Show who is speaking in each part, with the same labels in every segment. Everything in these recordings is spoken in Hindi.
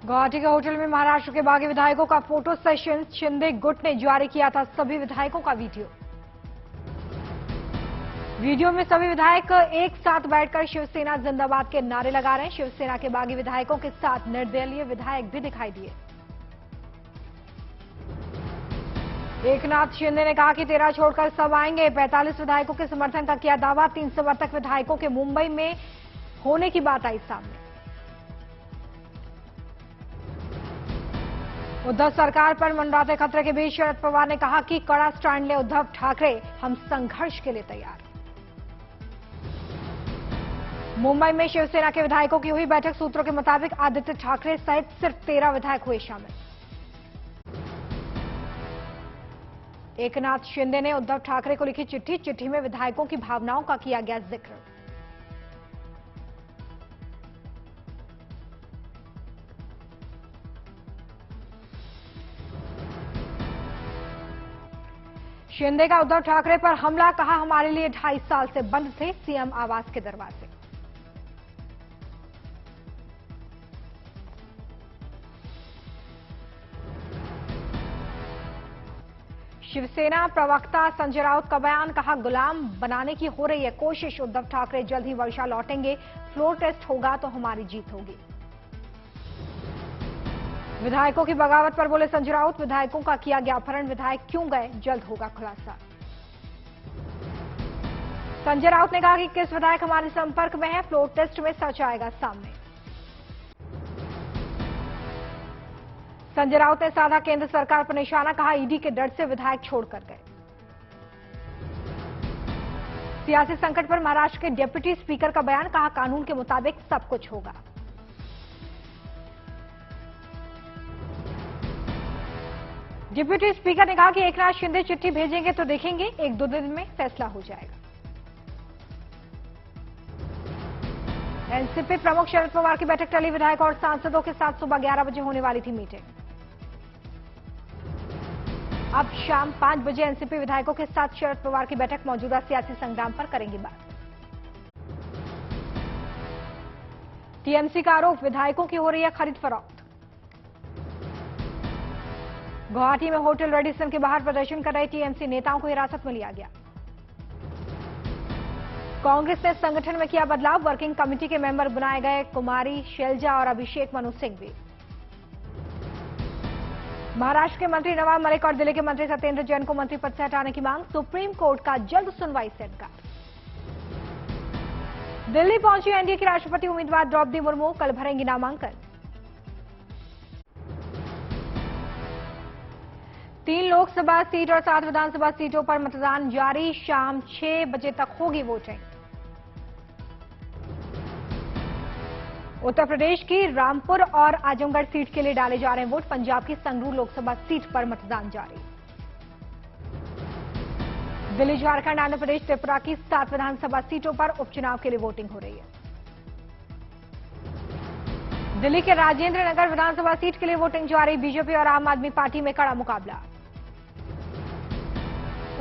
Speaker 1: गुवाहाटी के होटल में महाराष्ट्र के बागी विधायकों का फोटो सेशन। शिंदे गुट ने जारी किया था सभी विधायकों का वीडियो में सभी विधायक एक साथ बैठकर शिवसेना जिंदाबाद के नारे लगा रहे हैं। शिवसेना के बागी विधायकों के साथ निर्दलीय विधायक भी दिखाई दिए। एकनाथ शिंदे ने कहा कि 13 छोड़कर सब आएंगे। 45 विधायकों के समर्थन का किया दावा। 3 समर्थक विधायकों के मुंबई में होने की बात आई सामने। उद्धव सरकार पर मंडराते खतरे के बीच शरद पवार ने कहा कि कड़ा स्टैंड ले उद्धव ठाकरे, हम संघर्ष के लिए तैयार। मुंबई में शिवसेना के विधायकों की हुई बैठक। सूत्रों के मुताबिक आदित्य ठाकरे सहित सिर्फ 13 विधायक हुए शामिल। एकनाथ शिंदे ने उद्धव ठाकरे को लिखी चिट्ठी में विधायकों की भावनाओं का किया गया जिक्र। शिंदे का उद्धव ठाकरे पर हमला, कहा हमारे लिए 2.5 साल से बंद थे सीएम आवास के दरवाजे। शिवसेना प्रवक्ता संजय राउत का बयान, कहा गुलाम बनाने की हो रही है कोशिश। उद्धव ठाकरे जल्द ही वर्षा लौटेंगे। फ्लोर टेस्ट होगा तो हमारी जीत होगी। विधायकों की बगावत पर बोले संजय राउत, विधायकों का किया गया अपहरण, विधायक क्यों गए, जल्द होगा खुलासा। संजय राउत ने कहा कि किस विधायक हमारे संपर्क में है, फ्लोर टेस्ट में सच आएगा सामने। संजय राउत ने साधा केंद्र सरकार पर निशाना, कहा ईडी के डर से विधायक छोड़कर गए। सियासी संकट पर महाराष्ट्र के डिप्टी स्पीकर का बयान, कहा कानून के मुताबिक सब कुछ होगा। डिप्टी स्पीकर ने कहा कि एकनाथ शिंदे चिट्ठी भेजेंगे तो देखेंगे, 1-2 दिन में फैसला हो जाएगा। एनसीपी प्रमुख शरद पवार की बैठक टली। विधायक और सांसदों के साथ सुबह 11 बजे होने वाली थी मीटिंग। अब शाम 5 बजे एनसीपी विधायकों के साथ शरद पवार की बैठक। मौजूदा सियासी संग्राम पर करेंगी बात। टीएमसी का आरोप, विधायकों की हो रही है खरीद फरोख्त। गुवाहाटी में होटल रेडिसन के बाहर प्रदर्शन कर रहे टीएमसी नेताओं को हिरासत में लिया गया। कांग्रेस ने संगठन में किया बदलाव। वर्किंग कमेटी के मेंबर बनाए गए कुमारी शैलजा और अभिषेक मनु सिंघवी। महाराष्ट्र के मंत्री नवाब मलिक और दिल्ली के मंत्री सत्येंद्र जैन को मंत्री पद से हटाने की मांग। सुप्रीम कोर्ट का जल्द सुनवाई से इनकार। दिल्ली पहुंची एनडीए की राष्ट्रपति उम्मीदवार द्रौपदी मुर्मू, कल भरेंगी नामांकन। 3 लोकसभा सीट और 7 विधानसभा सीटों पर मतदान जारी। शाम 6 बजे तक होगी वोटिंग। उत्तर प्रदेश की रामपुर और आजमगढ़ सीट के लिए डाले जा रहे हैं वोट। पंजाब की संगरूर लोकसभा सीट पर मतदान जारी। दिल्ली, झारखंड, आंध्र प्रदेश, त्रिपुरा की 7 विधानसभा सीटों पर उपचुनाव के लिए वोटिंग हो रही है। दिल्ली के राजेंद्र नगर विधानसभा सीट के लिए वोटिंग जारी। बीजेपी और आम आदमी पार्टी में कड़ा मुकाबला।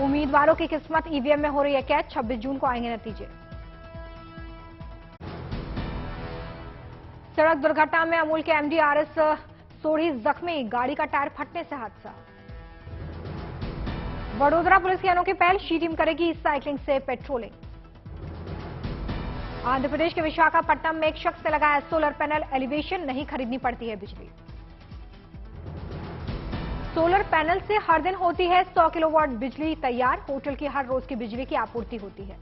Speaker 1: उम्मीदवारों की किस्मत ईवीएम में हो रही है कैद। 26 जून को आएंगे नतीजे। सड़क दुर्घटना में अमूल के एमडी आरएस सोढ़ी जख्मी। गाड़ी का टायर फटने से हादसा। वडोदरा पुलिस की अनोखी पहल, शी टीम करेगी साइकिलिंग से पेट्रोलिंग। आंध्र प्रदेश के विशाखापट्टनम में एक शख्स ने लगाया सोलर पैनल। एलिवेशन नहीं खरीदनी पड़ती है बिजली। सोलर पैनल से हर दिन होती है 100 किलोवाट बिजली तैयार। होटल की हर रोज की बिजली की आपूर्ति होती है।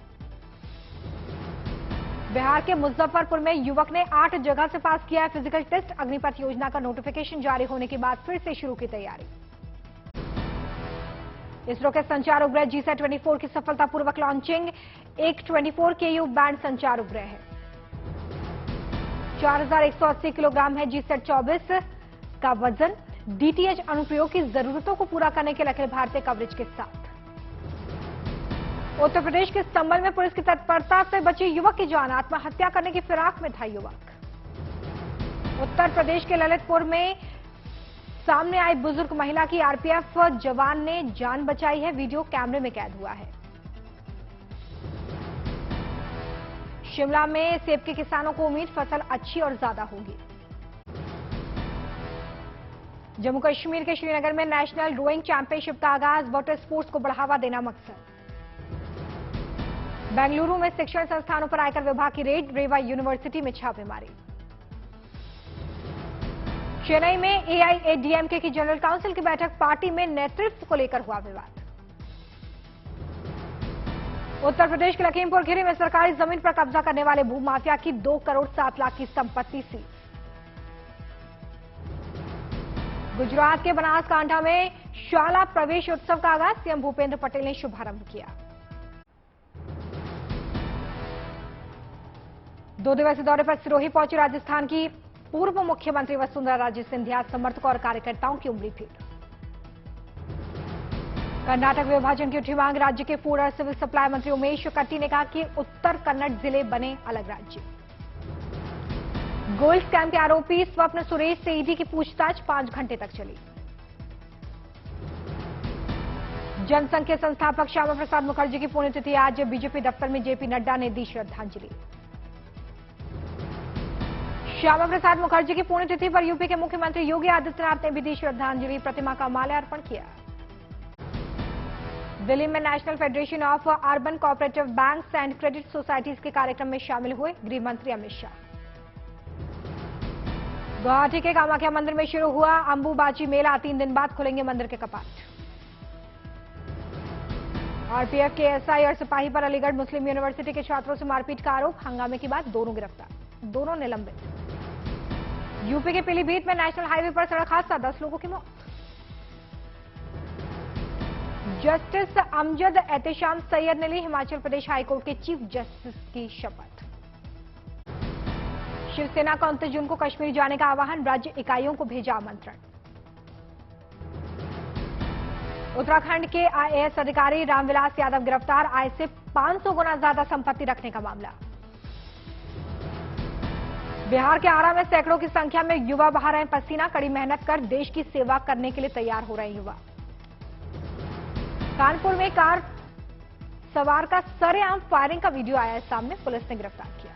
Speaker 1: बिहार के मुजफ्फरपुर में युवक ने 8 जगह से पास किया है फिजिकल टेस्ट। अग्निपथ योजना का नोटिफिकेशन जारी होने के बाद फिर से शुरू की तैयारी। इसरो के संचार उपग्रह जीसैट 24 की सफलतापूर्वक लॉन्चिंग। एक 24 KU बैंड संचार उपग्रह है। 4180 किलोग्राम है जीसैट 24 का वजन। डीटीएच अनुप्रयोग की जरूरतों को पूरा करने के लिए अखिल भारतीय कवरेज के साथ। उत्तर प्रदेश के संभल में पुलिस की तत्परता से बची युवक की जान। आत्महत्या करने की फिराक में था युवक। उत्तर प्रदेश के ललितपुर में सामने आई बुजुर्ग महिला की आरपीएफ जवान ने जान बचाई है। वीडियो कैमरे में कैद हुआ है। शिमला में सेब के किसानों को उम्मीद, फसल अच्छी और ज्यादा होगी। जम्मू कश्मीर के श्रीनगर में नेशनल रोइंग चैंपियनशिप का आगाज, वाटर स्पोर्ट्स को बढ़ावा देना मकसद। बेंगलुरु में शिक्षण संस्थानों पर आयकर विभाग की रेड, रेवा यूनिवर्सिटी में छापेमारी। चेन्नई में एआईएडीएमके की जनरल काउंसिल की बैठक, पार्टी में नेतृत्व को लेकर हुआ विवाद। उत्तर प्रदेश के लखीमपुर खीरी में सरकारी जमीन पर कब्जा करने वाले भूमाफिया की 2 करोड़ 7 लाख की संपत्ति सीज। गुजरात के बनासकांठा में शाला प्रवेश उत्सव का आगाज, सीएम भूपेंद्र पटेल ने शुभारंभ किया। 2 दिवसीय दौरे पर सिरोही पहुंची राजस्थान की पूर्व मुख्यमंत्री वसुंधरा राजे सिंधिया, समर्थकों और कार्यकर्ताओं की उमड़ी भीड़। कर्नाटक विभाजन की उठी मांग, राज्य के फूड और सिविल सप्लाई मंत्री उमेश कट्टी ने कहा कि उत्तर कन्नड़ जिले बने अलग राज्य। गोल्ड स्कैम के आरोपी स्वप्न सुरेश से ईडी की पूछताछ 5 घंटे तक चली। जनसंघ के संस्थापक श्यामा प्रसाद मुखर्जी की पुण्यतिथि आज, बीजेपी दफ्तर में जेपी नड्डा ने दी श्रद्धांजलि। श्यामा प्रसाद मुखर्जी की पुण्यतिथि पर यूपी के मुख्यमंत्री योगी आदित्यनाथ ने भी दी श्रद्धांजलि, प्रतिमा का माल्यार्पण किया। दिल्ली में national federation of urban cooperative banks and credit societies के कार्यक्रम में शामिल हुए गृह मंत्री अमित शाह। गुवाहाटी के कामाख्या मंदिर में शुरू हुआ अंबुबाची मेला, 3 दिन बाद खुलेंगे मंदिर के कपाट। आरपीएफ के एसआई और सिपाही पर अलीगढ़ मुस्लिम यूनिवर्सिटी के छात्रों से मारपीट का आरोप, हंगामे के बाद दोनों गिरफ्तार, दोनों निलंबित। यूपी के पीलीभीत में नेशनल हाईवे पर सड़क हादसा, 10 लोगों की मौत। जस्टिस अमजद एहतेशाम सैयद ने ली हिमाचल प्रदेश हाईकोर्ट के चीफ जस्टिस की शपथ। शिवसेना का 29 जून को कश्मीर जाने का आह्वान, राज्य इकाइयों को भेजा आमंत्रण। उत्तराखंड के आईएएस अधिकारी रामविलास यादव गिरफ्तार, आय से 500 गुना ज्यादा संपत्ति रखने का मामला। बिहार के आरा में सैकड़ों की संख्या में युवा बहा रहे हैं पसीना, कड़ी मेहनत कर देश की सेवा करने के लिए तैयार हो रहे हैं युवा। कानपुर में कार सवार का सरेआम फायरिंग का वीडियो आया है सामने, पुलिस ने गिरफ्तार किया।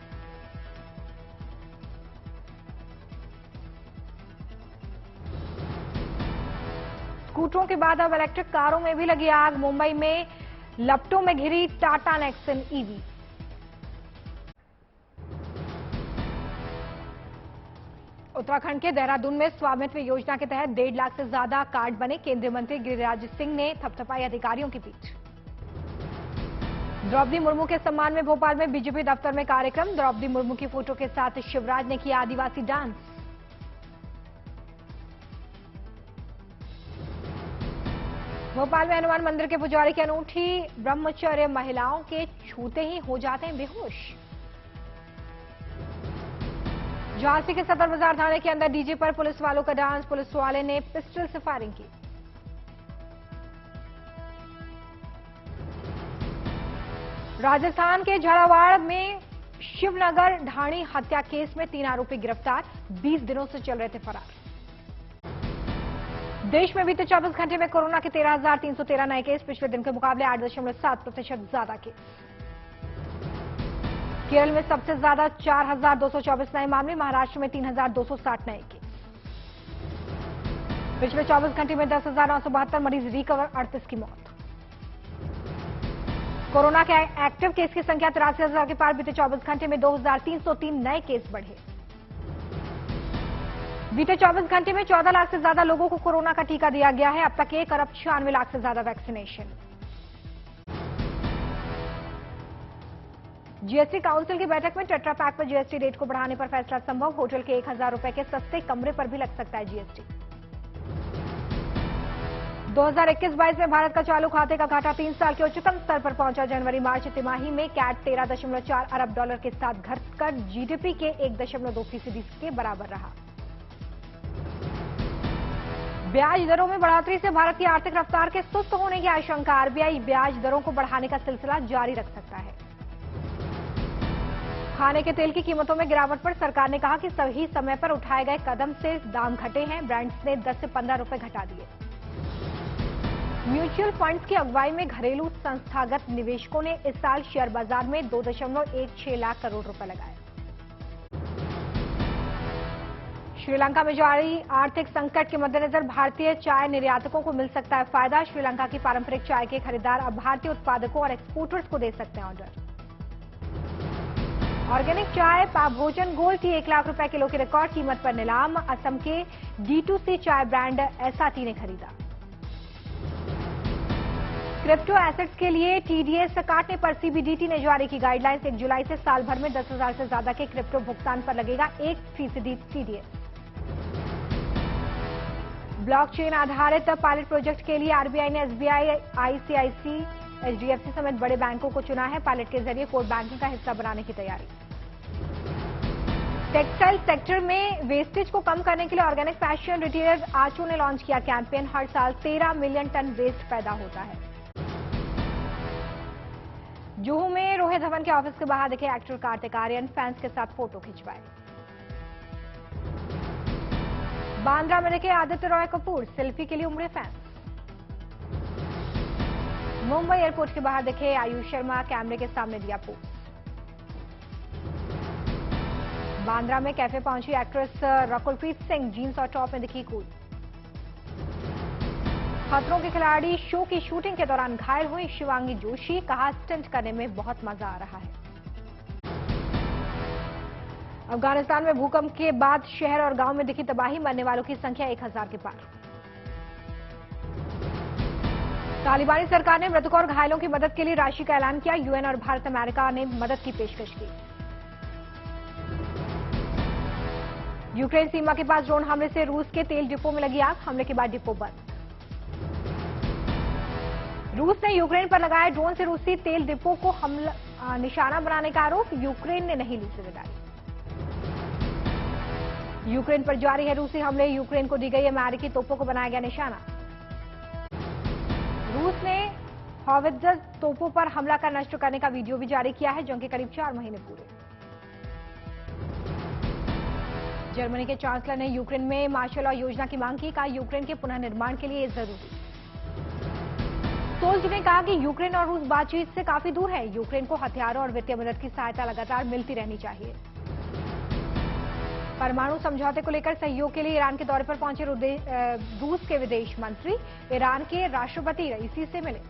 Speaker 1: स्कूटरों के बाद अब इलेक्ट्रिक कारों में भी लगी आग, मुंबई में लपटों में घिरी टाटा नेक्सन ईवी। उत्तराखंड के देहरादून में स्वामित्व योजना के तहत 1.5 लाख से ज्यादा कार्ड बने, केंद्रीय मंत्री गिरिराज सिंह ने थपथपाई अधिकारियों की पीठ। द्रौपदी मुर्मू के सम्मान में भोपाल में बीजेपी दफ्तर में कार्यक्रम, द्रौपदी मुर्मू की फोटो के साथ शिवराज ने किया आदिवासी डांस। भोपाल में हनुमान मंदिर के पुजारी की अनूठी ब्रह्मचर्य, महिलाओं के छूते ही हो जाते हैं बेहोश। झांसी के सदर बाजार थाने के अंदर डीजे पर पुलिस वालों का डांस, पुलिस वाले ने पिस्टल से फायरिंग की। राजस्थान के झालावाड़ में शिवनगर ढाणी हत्या केस में 3 आरोपी गिरफ्तार, 20 दिनों से चल रहे थे फरार। देश में बीते 24 घंटे में कोरोना के 13,313 नए केस, पिछले दिन के मुकाबले 8.7% ज्यादा केस। केरल में सबसे ज्यादा 4,224 नए मामले, महाराष्ट्र में 3,260 नए केस। पिछले 24 घंटे में 10,972 मरीज रिकवर, 38 की मौत। कोरोना के एक्टिव केस की संख्या 83,000 के पार, बीते 24 घंटे में 2,303 नए केस बढ़े। बीते 24 घंटे में 14 लाख से ज्यादा लोगों को कोरोना का टीका दिया गया है, अब तक 1 अरब 96 लाख से ज्यादा वैक्सीनेशन। जीएसटी काउंसिल की बैठक में टेट्रा पैक पर जीएसटी रेट को बढ़ाने पर फैसला संभव, होटल के 1,000 रुपए के सस्ते कमरे पर भी लग सकता है जीएसटी। 2021-22 में भारत का चालू खाते का घाटा 3 साल के उच्चतम स्तर पर पहुंचा, जनवरी-मार्च तिमाही में कैट 13.4 अरब डॉलर के साथ घटकर जीडीपी के 1.2% के बराबर रहा। ब्याज दरों में बढ़ोतरी से भारत की आर्थिक रफ्तार के सुस्त होने की आशंका, आरबीआई ब्याज दरों को बढ़ाने का सिलसिला जारी रख सकता है। खाने के तेल की कीमतों में गिरावट पर सरकार ने कहा कि सही समय पर उठाए गए कदम से दाम घटे हैं, ब्रांड्स ने 10 से 15 रुपए घटा दिए। म्यूचुअल फंड्स की अगुवाई में घरेलू संस्थागत निवेशकों ने इस साल शेयर बाजार में 2.16 लाख करोड़ रुपए लगाए। श्रीलंका में जारी आर्थिक संकट के मद्देनजर भारतीय चाय निर्यातकों को मिल सकता है फायदा। श्रीलंका की पारंपरिक चाय के खरीदार अब भारतीय उत्पादकों और एक्सपोर्टर्स को दे सकते हैं ऑर्डर। ऑर्गेनिक चाय भोजन गोल्ड टी 1 लाख रुपए किलो की रिकॉर्ड कीमत पर नीलाम। असम के D2C चाय ब्रांड एसआरटी ने खरीदा। क्रिप्टो एसेट्स के लिए टीडीएस काटने पर सीबीडीटी ने जारी की गाइडलाइंस। 1 जुलाई से साल भर में 10,000 से ज्यादा के क्रिप्टो भुगतान पर लगेगा 1% टीडीएस। ब्लॉकचेन आधारित पायलट प्रोजेक्ट के लिए आरबीआई ने एसबीआई, आईसीआईसी, एचडीएफसी समेत बड़े बैंकों को चुना है। पायलट के जरिए कोर बैंकिंग का हिस्सा बनाने की तैयारी। टेक्सटाइल सेक्टर में वेस्टेज को कम करने के लिए ऑर्गेनिक फैशन रिटेलर आचो ने लॉन्च किया कैंपेन। हर साल 13 मिलियन टन वेस्ट पैदा होता है। जुहू में रोहित धवन के ऑफिस के बाहर दिखे एक्टर कार्तिक आर्यन, फैंस के साथ फोटो खिंचवाए। बांद्रा में दिखे आदित्य रॉय कपूर, सेल्फी के लिए उमड़े फैंस। मुंबई एयरपोर्ट के बाहर दिखे आयुष शर्मा, कैमरे के सामने दिया पोज। बांद्रा में कैफे पहुंची एक्ट्रेस रकुलप्रीत सिंह, जीन्स और टॉप में दिखी कूल। खतरों के खिलाड़ी शो की शूटिंग के दौरान घायल हुई शिवांगी जोशी, कहा स्टंट करने में बहुत मजा आ रहा है। अफगानिस्तान में भूकंप के बाद शहर और गांव में दिखी तबाही, मरने वालों की संख्या 1000 के पार। तालिबानी सरकार ने मृतकों और घायलों की मदद के लिए राशि का ऐलान किया। यूएन और भारत अमेरिका ने मदद की पेशकश की। यूक्रेन सीमा के पास ड्रोन हमले से रूस के तेल डिपो में लगी आग, हमले के बाद डिपो बंद। रूस ने यूक्रेन पर लगाया ड्रोन से रूसी तेल डिपो को निशाना बनाने का आरोप, यूक्रेन ने नहीं ली जिम्मेदारी। यूक्रेन पर जारी है रूसी हमले, यूक्रेन को दी गई अमेरिकी तोपों को बनाया गया निशाना। रूस ने हॉवित्जर तोपों पर हमला कर नष्ट करने का वीडियो भी जारी किया है। जंग के करीब 4 महीने पूरे। जर्मनी के चांसलर ने यूक्रेन में मार्शल लॉ योजना की मांग की, कहा यूक्रेन के पुनर्निर्माण के लिए ये जरूरी। शोल्ज ने कहा कि यूक्रेन और रूस बातचीत से काफी दूर है, यूक्रेन को हथियारों और वित्तीय मदद की सहायता लगातार मिलती रहनी चाहिए। परमाणु समझौते को लेकर सहयोग के लिए ईरान के दौरे पर पहुंचे रूस के विदेश मंत्री ईरान के राष्ट्रपति रईसी से मिले।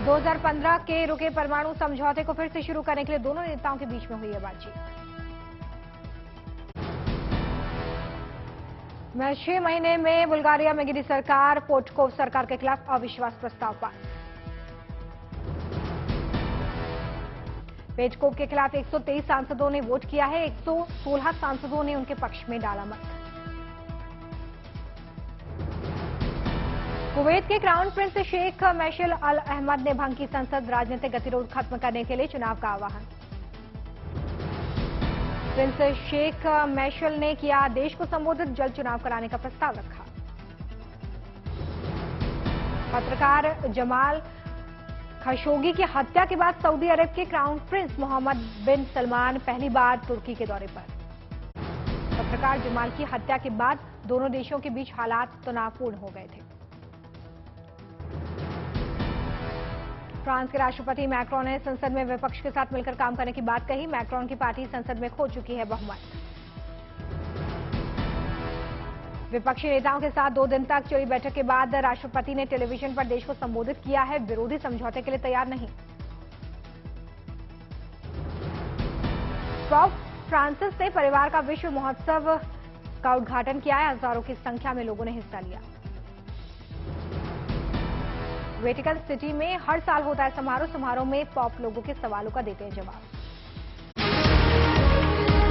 Speaker 1: 2015 के रुके परमाणु समझौते को फिर से शुरू करने के लिए दोनों नेताओं के बीच में हुई है बातचीत। 6 महीने में बुल्गारिया में गिरी सरकार, पोर्टकोव सरकार के खिलाफ अविश्वास प्रस्ताव पास। पेटकोव के खिलाफ 123 सांसदों ने वोट किया है, 116 सांसदों ने उनके पक्ष में डाला मत। कुवैत के क्राउन प्रिंस शेख मैशल अल अहमद ने भंग की संसद, राजनीतिक गतिरोध खत्म करने के लिए चुनाव का आह्वान। प्रिंस शेख मैशल ने किया देश को संबोधित, जल्द चुनाव कराने का प्रस्ताव रखा। पत्रकार जमाल खशोगी की हत्या के बाद सऊदी अरब के क्राउन प्रिंस मोहम्मद बिन सलमान पहली बार तुर्की के दौरे पर। पत्रकार जमाल की हत्या के बाद दोनों देशों के बीच हालात तनावपूर्ण हो गए थे। फ्रांस के राष्ट्रपति मैक्रोन ने संसद में विपक्ष के साथ मिलकर काम करने की बात कही। मैक्रोन की पार्टी संसद में खो चुकी है बहुमत। विपक्षी नेताओं के साथ 2 दिन तक चली बैठक के बाद राष्ट्रपति ने टेलीविजन पर देश को संबोधित किया है, विरोधी समझौते के लिए तैयार नहीं। पोप फ्रांसिस ने परिवार का विश्व महोत्सव का उद्घाटन किया है, हजारों की संख्या में लोगों ने हिस्सा लिया। वेटिकन सिटी में हर साल होता है समारोह में पोप लोगों के सवालों का देते हैं जवाब।